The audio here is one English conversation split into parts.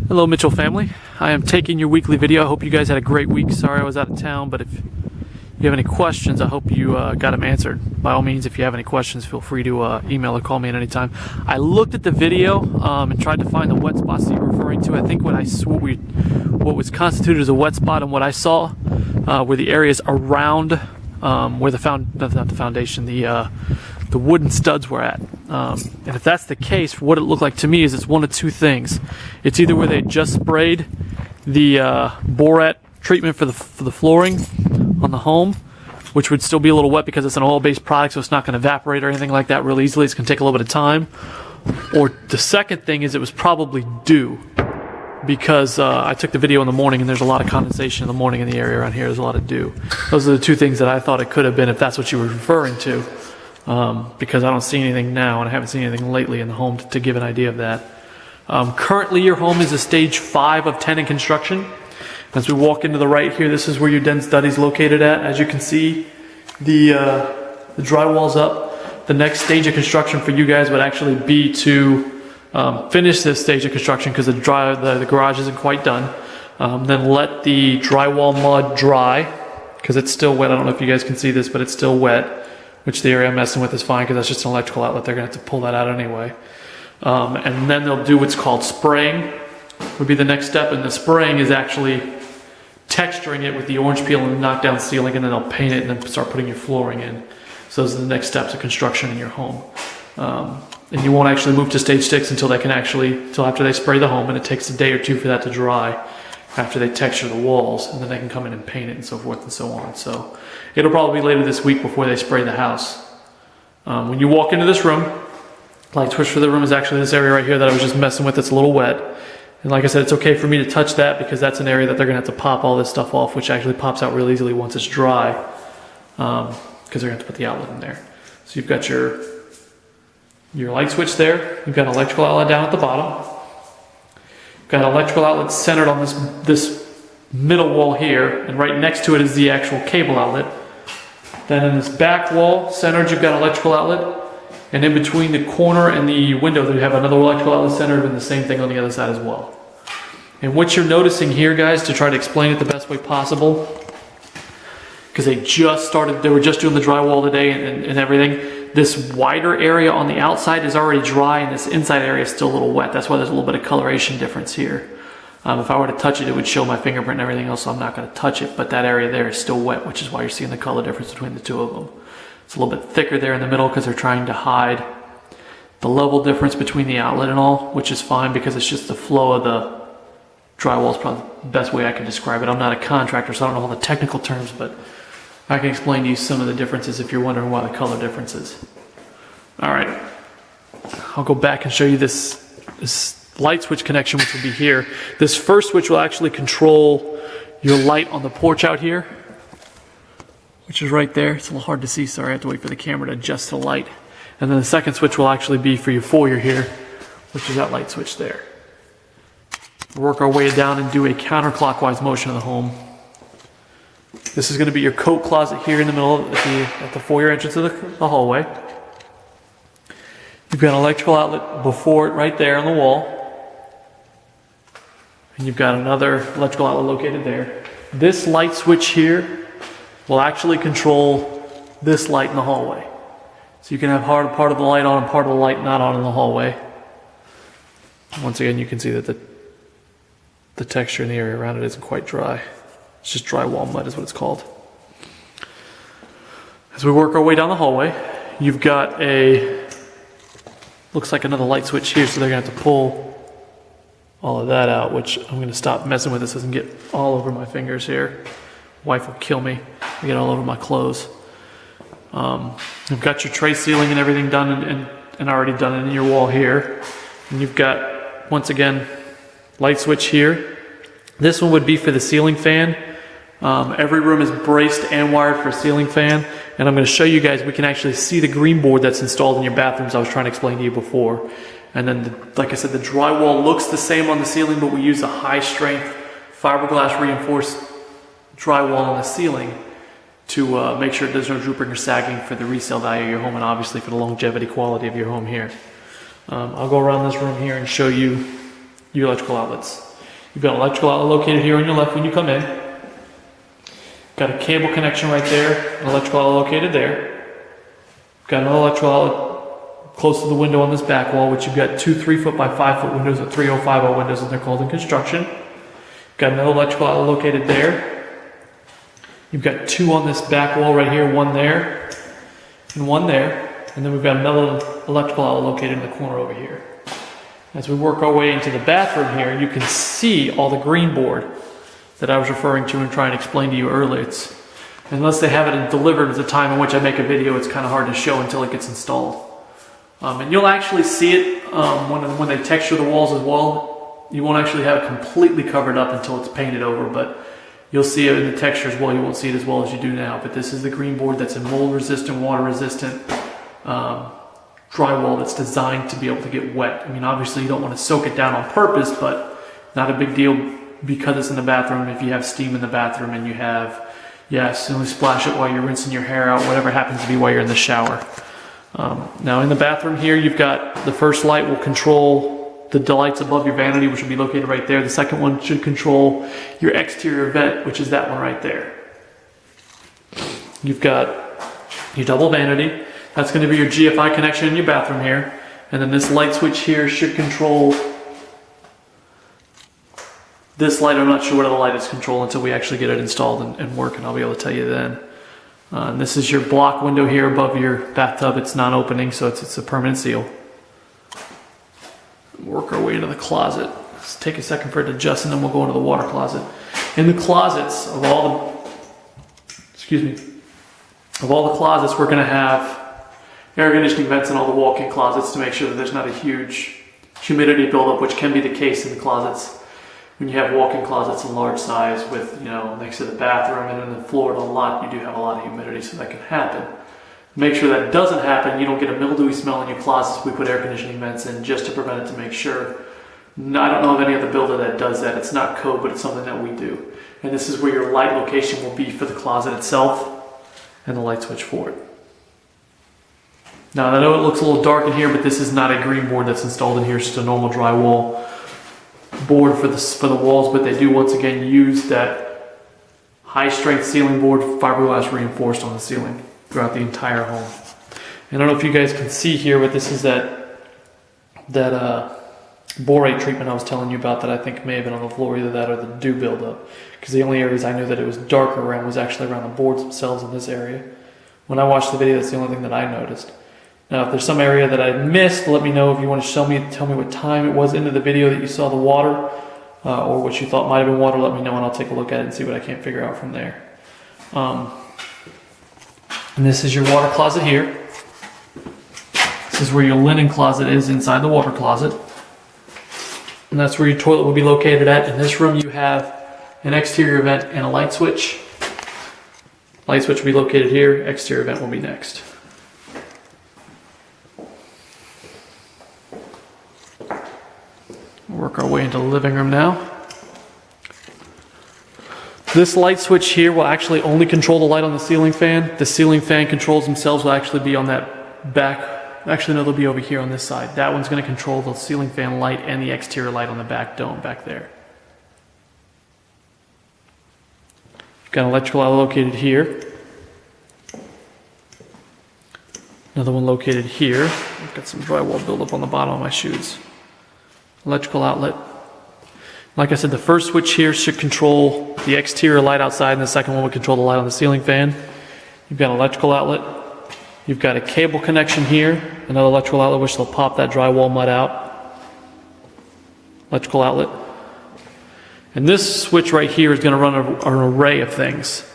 Hello Mitchell family, I am taking your weekly video. I hope you guys had a great week. Sorry I was out of town, but if you have any questions, I hope you got them answered. By all means, if you have any questions, feel free to email or call me at any time. I looked at the video and tried to find the wet spots that you're referring to. I think what was constituted as a wet spot and what I saw were the areas around where the wooden studs were at. And if that's the case, what it looked like to me is it's one of two things. It's either where they just sprayed the Borat treatment for the flooring on the home, which would still be a little wet because it's an oil-based product, so it's not going to evaporate or anything like that real easily. It's going to take a little bit of time. Or the second thing is it was probably dew, because I took the video in the morning and there's a lot of condensation in the morning in the area around here. There's a lot of dew. Those are the two things that I thought it could have been, if that's what you were referring to. Because I don't see anything now, and I haven't seen anything lately in the home to give an idea of that. Currently your home is a stage 5 of 10 in construction. As we walk into the right here, this is where your den study is located at. As you can see, the drywall's up. The next stage of construction for you guys would actually be to finish this stage of construction, because the garage isn't quite done. Then let the drywall mud dry, because it's still wet. I don't know if you guys can see this, but it's still wet. Which the area I'm messing with is fine, because that's just an electrical outlet. They're going to have to pull that out anyway. And then they'll do what's called spraying, would be the next step. And the spraying is actually texturing it with the orange peel and the knockdown ceiling, and then they'll paint it and then start putting your flooring in. So those are the next steps of construction in your home. And you won't actually move to stage 6 until after they spray the home, and it takes a day or two for that to dry after they texture the walls, and then they can come in and paint it and so forth and so on. So it'll probably be later this week before they spray the house. When you walk into this room, light switch for the room is actually this area right here that I was just messing with. It's a little wet. And like I said, it's okay for me to touch that, because that's an area that they're going to have to pop all this stuff off, which actually pops out real easily once it's dry, because they're going to have to put the outlet in there. So you've got your light switch there. You've got an electrical outlet down at the bottom. Got an electrical outlet centered on this middle wall here, and right next to it is the actual cable outlet. Then in this back wall centered, you've got an electrical outlet, and in between the corner and the window, you have another electrical outlet centered, and the same thing on the other side as well. And what you're noticing here, guys, to try to explain it the best way possible, because they were just doing the drywall today and everything. This wider area on the outside is already dry, and this inside area is still a little wet. That's why there's a little bit of coloration difference here. If I were to touch it, it would show my fingerprint and everything else, so I'm not going to touch it. But that area there is still wet, which is why you're seeing the color difference between the two of them. It's a little bit thicker there in the middle, because they're trying to hide the level difference between the outlet and all, which is fine, because it's just the flow of the drywall is probably the best way I can describe it. I'm not a contractor, so I don't know all the technical terms, but I can explain to you some of the differences if you're wondering why the color difference is. All right, I'll go back and show you this light switch connection, which will be here. This first switch will actually control your light on the porch out here, which is right there. It's a little hard to see, sorry, I have to wait for the camera to adjust the light. And then the second switch will actually be for your foyer here, which is that light switch there. We'll work our way down and do a counterclockwise motion of the home. This is going to be your coat closet here in the middle at the foyer entrance of the hallway. You've got an electrical outlet before it right there on the wall. And you've got another electrical outlet located there. This light switch here will actually control this light in the hallway. So you can have part of the light on and part of the light not on in the hallway. Once again, you can see that the texture in the area around it isn't quite dry. It's just drywall mud is what it's called. As we work our way down the hallway, you've got looks like another light switch here, so they're going to have to pull all of that out, which I'm going to stop messing with. This doesn't get all over my fingers here. Wife will kill me. I get all over my clothes. You've got your tray ceiling and everything done and already done in your wall here. And you've got, once again, light switch here. This one would be for the ceiling fan. Every room is braced and wired for a ceiling fan, and I'm going to show you guys, we can actually see the green board that's installed in your bathrooms I was trying to explain to you before. And then, like I said, the drywall looks the same on the ceiling, but we use a high strength fiberglass reinforced drywall on the ceiling to make sure there's no drooping or sagging for the resale value of your home, and obviously for the longevity quality of your home here. I'll go around this room here and show you your electrical outlets. You've got an electrical outlet located here on your left when you come in. Got a cable connection right there, an electrical outlet located there. Got another electrical outlet close to the window on this back wall, which you've got two 3-foot by 5-foot windows, or 3050 windows as they're called in construction. Got another electrical outlet located there. You've got two on this back wall right here, one there and one there. And then we've got another electrical outlet located in the corner over here. As we work our way into the bathroom here, you can see all the green board that I was referring to and trying to explain to you earlier. Unless they have it delivered at the time in which I make a video, it's kind of hard to show until it gets installed. And you'll actually see it when they texture the walls as well. You won't actually have it completely covered up until it's painted over, but you'll see it in the texture as well. You won't see it as well as you do now, but this is the green board that's a mold resistant, water resistant drywall that's designed to be able to get wet. I mean, obviously you don't want to soak it down on purpose, but not a big deal because it's in the bathroom. If you have steam in the bathroom and you have, yes, only splash it while you're rinsing your hair out, whatever happens to be while you're in the shower. Now in the bathroom here, you've got the first light will control the lights above your vanity, which will be located right there. The second one should control your exterior vent, which is that one right there. You've got your double vanity. That's going to be your GFI connection in your bathroom here. And then this light switch here should control this light. I'm not sure what other light is controlled until we actually get it installed and work, and I'll be able to tell you then. And this is your block window here above your bathtub. It's non-opening, so it's a permanent seal. Work our way into the closet. Let's take a second for it to adjust, and then we'll go into the water closet. In the closets of all the closets, we're going to have air conditioning vents in all the walk-in closets to make sure that there's not a huge humidity buildup, which can be the case in the closets. When you have walk-in closets in large size with, next to the bathroom and in the floor and a lot, you do have a lot of humidity, so that can happen. Make sure that doesn't happen. You don't get a mildewy smell in your closets. We put air conditioning vents in just to prevent it, to make sure. I don't know of any other builder that does that. It's not code, but it's something that we do. And this is where your light location will be for the closet itself and the light switch for it. Now, I know it looks a little dark in here, but this is not a green board that's installed in here. It's just a normal drywall board for the walls, but they do once again use that high strength ceiling board, fiberglass reinforced on the ceiling throughout the entire home. And I don't know if you guys can see here, but this is that borate treatment I was telling you about that I think may have been on the floor, either that or the dew buildup, because the only areas I knew that it was darker around was actually around the boards themselves in this area. When I watched the video, that's the only thing that I noticed. Now, if there's some area that I missed, let me know. If you want to tell me what time it was into the video that you saw the water, or what you thought might have been water, let me know and I'll take a look at it and see what I can't figure out from there. And this is your water closet here. This is where your linen closet is inside the water closet. And that's where your toilet will be located at. In this room you have an exterior vent and a light switch. Light switch will be located here, exterior vent will be next. Work our way into the living room now. This light switch here will actually only control the light on the ceiling fan. The ceiling fan controls themselves will actually be on that back. Actually, no, they'll be over here on this side. That one's going to control the ceiling fan light and the exterior light on the back dome back there. You've got an electrical outlet located here. Another one located here. I've got some drywall buildup on the bottom of my shoes. Electrical outlet. Like I said, the first switch here should control the exterior light outside, and the second one will control the light on the ceiling fan. You've got an electrical outlet. You've got a cable connection here, another electrical outlet which will pop that drywall mud out. Electrical outlet. And this switch right here is going to run an array of things.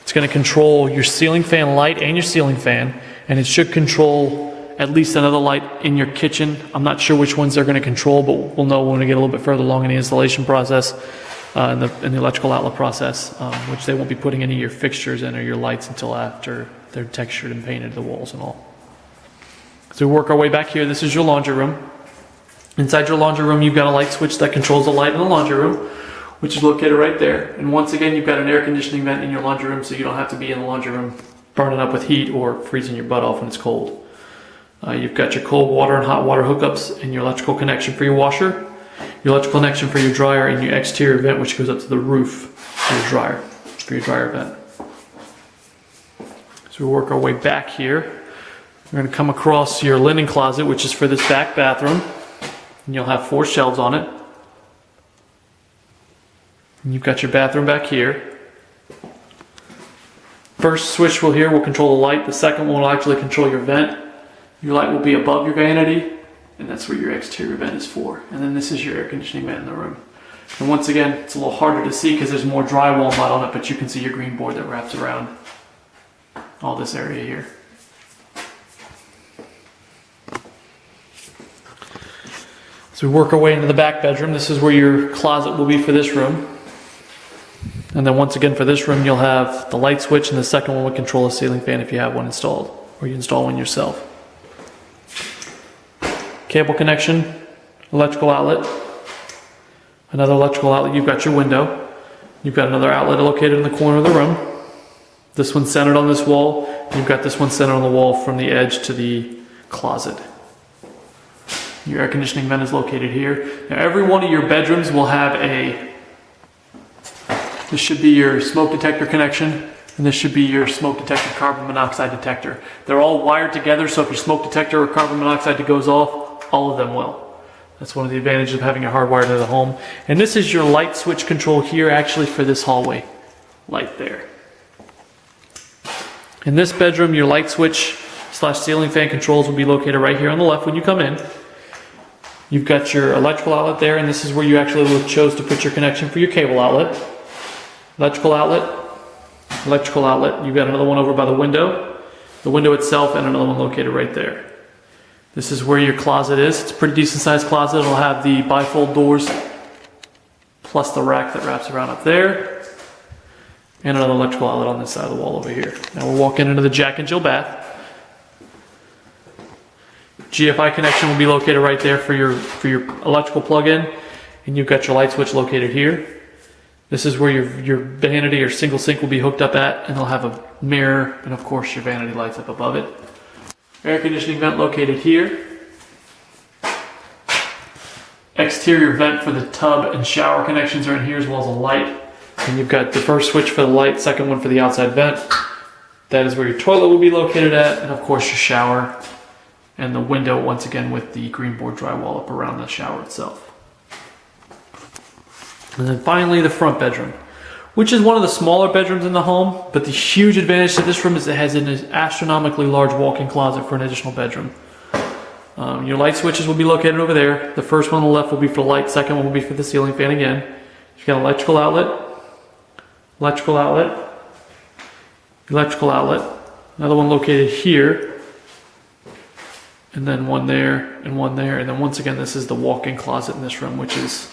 It's going to control your ceiling fan light and your ceiling fan, and it should control at least another light in your kitchen. I'm not sure which ones they're going to control, but we'll know when we get a little bit further along in the installation process and the electrical outlet process, which they won't be putting any of your fixtures in or your lights until after they're textured and painted, the walls and all. So we work our way back here. This is your laundry room. Inside your laundry room, you've got a light switch that controls the light in the laundry room, which is located right there. And once again, you've got an air conditioning vent in your laundry room, so you don't have to be in the laundry room burning up with heat or freezing your butt off when it's cold. You've got your cold water and hot water hookups and your electrical connection for your washer. your electrical connection for your dryer, and your exterior vent, which goes up to the roof for your dryer vent. So we work our way back here. We're going to come across your linen closet, which is for this back bathroom. And you'll have 4 shelves on it. And you've got your bathroom back here. First switch will control the light. The second one will actually control your vent. Your light will be above your vanity, and that's where your exterior vent is for. And then this is your air conditioning vent in the room. And once again, it's a little harder to see because there's more drywall mud on it, but you can see your green board that wraps around all this area here. So we work our way into the back bedroom. This is where your closet will be for this room. And then once again for this room, you'll have the light switch, and the second one will control a ceiling fan if you have one installed, or you install one yourself. Cable connection, electrical outlet, another electrical outlet. You've got your window. You've got another outlet located in the corner of the room. This one's centered on this wall. You've got this one centered on the wall from the edge to the closet. Your air conditioning vent is located here. Now every one of your bedrooms will have this should be your smoke detector connection, and this should be your smoke detector carbon monoxide detector. They're all wired together, so if your smoke detector or carbon monoxide goes off, all of them will. That's one of the advantages of having it hardwired to the home. And this is your light switch control here, actually for this hallway light there. In this bedroom, your light switch / ceiling fan controls will be located right here on the left when you come in. You've got your electrical outlet there, and this is where you actually chose to put your connection for your cable outlet. Electrical outlet, electrical outlet. You've got another one over by the window itself, and another one located right there. This is where your closet is. It's a pretty decent sized closet. It'll have the bifold doors plus the rack that wraps around up there, and another electrical outlet on this side of the wall over here. Now we're walking into the Jack and Jill bath. GFI connection will be located right there for your electrical plug-in, and you've got your light switch located here. This is where your vanity or single sink will be hooked up at, and they'll have a mirror, and of course your vanity lights up above it. Air conditioning vent located here. Exterior vent for the tub and shower connections are in here, as well as a light. And you've got the first switch for the light, second one for the outside vent. That is where your toilet will be located at, and of course your shower. And the window, once again, with the green board drywall up around the shower itself. And then finally, the front bedroom, which is one of the smaller bedrooms in the home, but the huge advantage to this room is it has an astronomically large walk-in closet for an additional bedroom. Your light switches will be located over there. The first one on the left will be for the light, second one will be for the ceiling fan again. You've got an electrical outlet, electrical outlet, electrical outlet, another one located here, and then one there, and one there, and then once again, this is the walk-in closet in this room, which is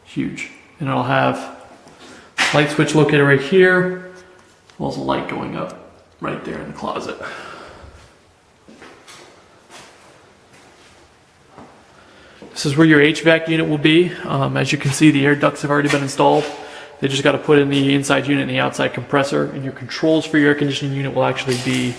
huge. And it'll have light switch located right here, as well as a light going up right there in the closet. This is where your HVAC unit will be. As you can see, the air ducts have already been installed. They just got to put in the inside unit and the outside compressor, and your controls for your air conditioning unit will actually be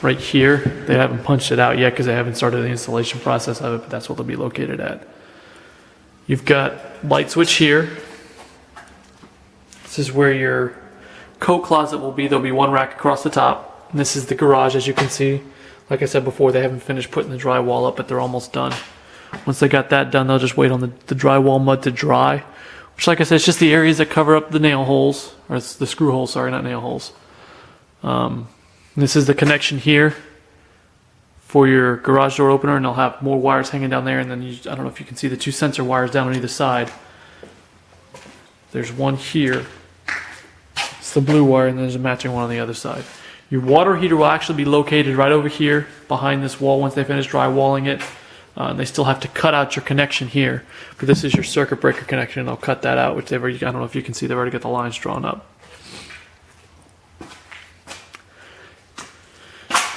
right here. They haven't punched it out yet because they haven't started the installation process of it, but that's what they'll be located at. You've got light switch here. This is where your coat closet will be. There'll be one rack across the top. And this is the garage, as you can see. Like I said before, they haven't finished putting the drywall up, but they're almost done. Once they got that done, they'll just wait on the drywall mud to dry. Which, like I said, it's just the areas that cover up the nail holes, or it's the screw holes, sorry, not nail holes. This is the connection here for your garage door opener, and they'll have more wires hanging down there, and then I don't know if you can see the 2 sensor wires down on either side. There's one here. It's the blue wire, and there's a matching one on the other side. Your water heater will actually be located right over here behind this wall once they finish drywalling it. They still have to cut out your connection here, but this is your circuit breaker connection, and they'll cut that out, which they've already, I don't know if you can see, they've already got the lines drawn up.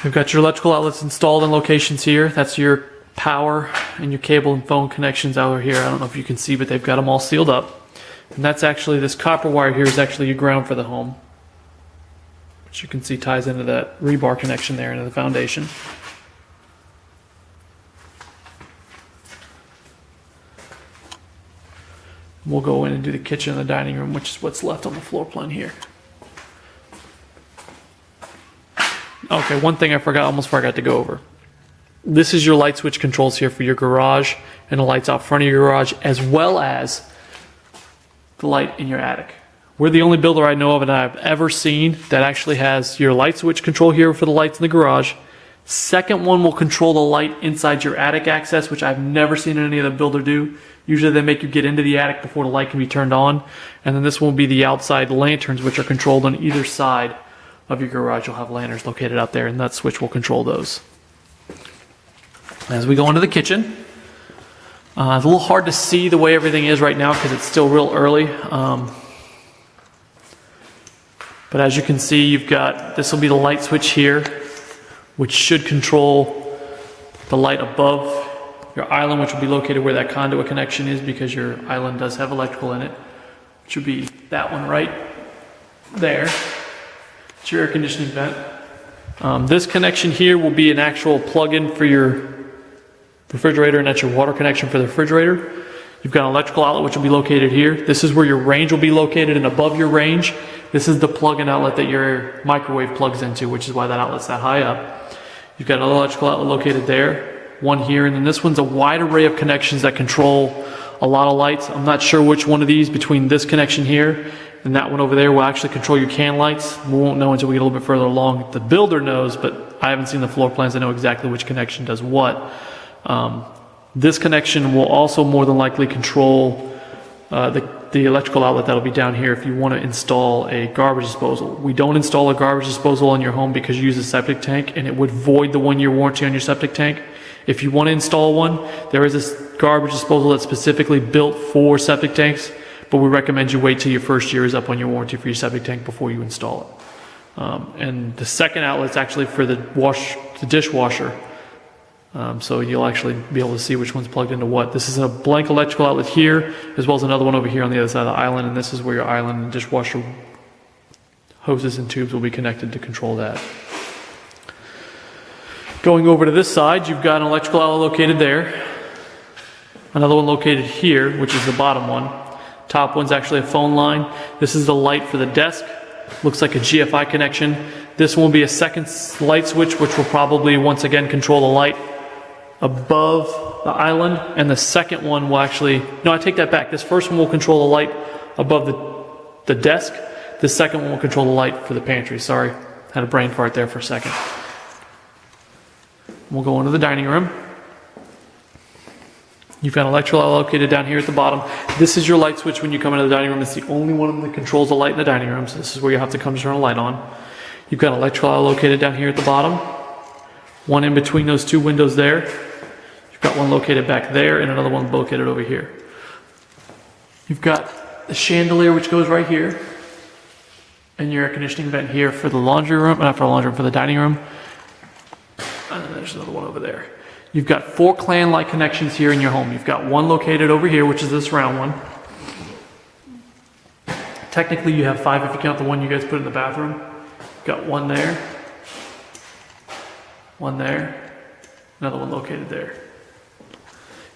We've got your electrical outlets installed in locations here. That's your power and your cable and phone connections over here. I don't know if you can see, but they've got them all sealed up. And that's actually, this copper wire here is actually your ground for the home, which you can see ties into that rebar connection there into the foundation. We'll go in and do the kitchen and the dining room, which is what's left on the floor plan here. Okay, one thing almost forgot to go over. This is your light switch controls here for your garage and the lights out front of your garage, as well as the light in your attic. We're the only builder I know of and I've ever seen that actually has your light switch control here for the lights in the garage. Second one will control the light inside your attic access, which I've never seen any other builder do. Usually they make you get into the attic before the light can be turned on. And then this one will be the outside lanterns, which are controlled on either side of your garage. You'll have lanterns located out there, and that switch will control those. As we go into the kitchen, it's a little hard to see the way everything is right now because it's still real early. But as you can see, you've got, this will be the light switch here, which should control the light above your island, which will be located where that conduit connection is, because your island does have electrical in it, which would be that one right there. It's your air conditioning vent. This connection here will be an actual plug-in for your refrigerator, and that's your water connection for the refrigerator. You've got an electrical outlet, which will be located here. This is where your range will be located, and above your range, this is the plug-in outlet that your microwave plugs into, which is why that outlet's that high up. You've got another electrical outlet located there, one here, and then this one's a wide array of connections that control a lot of lights. I'm not sure which one of these between this connection here and that one over there will actually control your can lights. We won't know until we get a little bit further along. The builder knows, but I haven't seen the floor plans to know exactly which connection does what. This connection will also more than likely control the electrical outlet that'll be down here if you want to install a garbage disposal. We don't install a garbage disposal in your home because you use a septic tank, and it would void the 1-year warranty on your septic tank. If you want to install one, there is this garbage disposal that's specifically built for septic tanks, but we recommend you wait till your first year is up on your warranty for your septic tank before you install it. And the second outlet is actually for the dishwasher. So you'll actually be able to see which one's plugged into what. This is a blank electrical outlet here, as well as another one over here on the other side of the island, and this is where your island and dishwasher hoses and tubes will be connected to control that. Going over to this side, you've got an electrical outlet located there, another one located here, which is the bottom one. Top one's actually a phone line. This is the light for the desk. Looks like a GFI connection. This one will be a second light switch, which will probably once again control the light above the island, and the second one will actually, no, I take that back. This first one will control the light above the desk. The second one will control the light for the pantry. Sorry, had a brain fart there for a second. We'll go into the dining room. You've got an electrical outlet located down here at the bottom. This is your light switch when you come into the dining room. It's the only one that controls the light in the dining room, so this is where you have to come to turn a light on. You've got an electrical outlet located down here at the bottom. One in between those two windows there. You've got one located back there and another one located over here. You've got the chandelier, which goes right here, and your air conditioning vent here for the laundry room, not for the laundry room, for the dining room. And then there's another one over there. You've got 4 clan light connections here in your home. You've got one located over here, which is this round one. Technically you have 5 if you count the one you guys put in the bathroom. You've got one there, another one located there.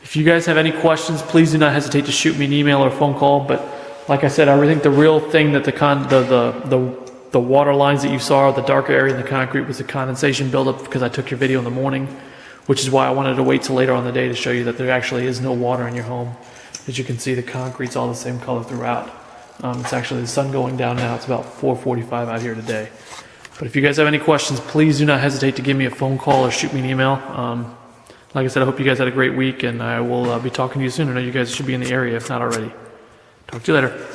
If you guys have any questions, please do not hesitate to shoot me an email or a phone call. But like I said, I think the real thing that the water lines that you saw, the darker area in the concrete, was the condensation buildup, because I took your video in the morning, which is why I wanted to wait till later on in the day to show you that there actually is no water in your home. As you can see, the concrete's all the same color throughout. It's actually the sun going down now. It's about 4:45 out here today. But if you guys have any questions, please do not hesitate to give me a phone call or shoot me an email. Like I said, I hope you guys had a great week, and I will be talking to you soon. I know you guys should be in the area if not already. Talk to you later.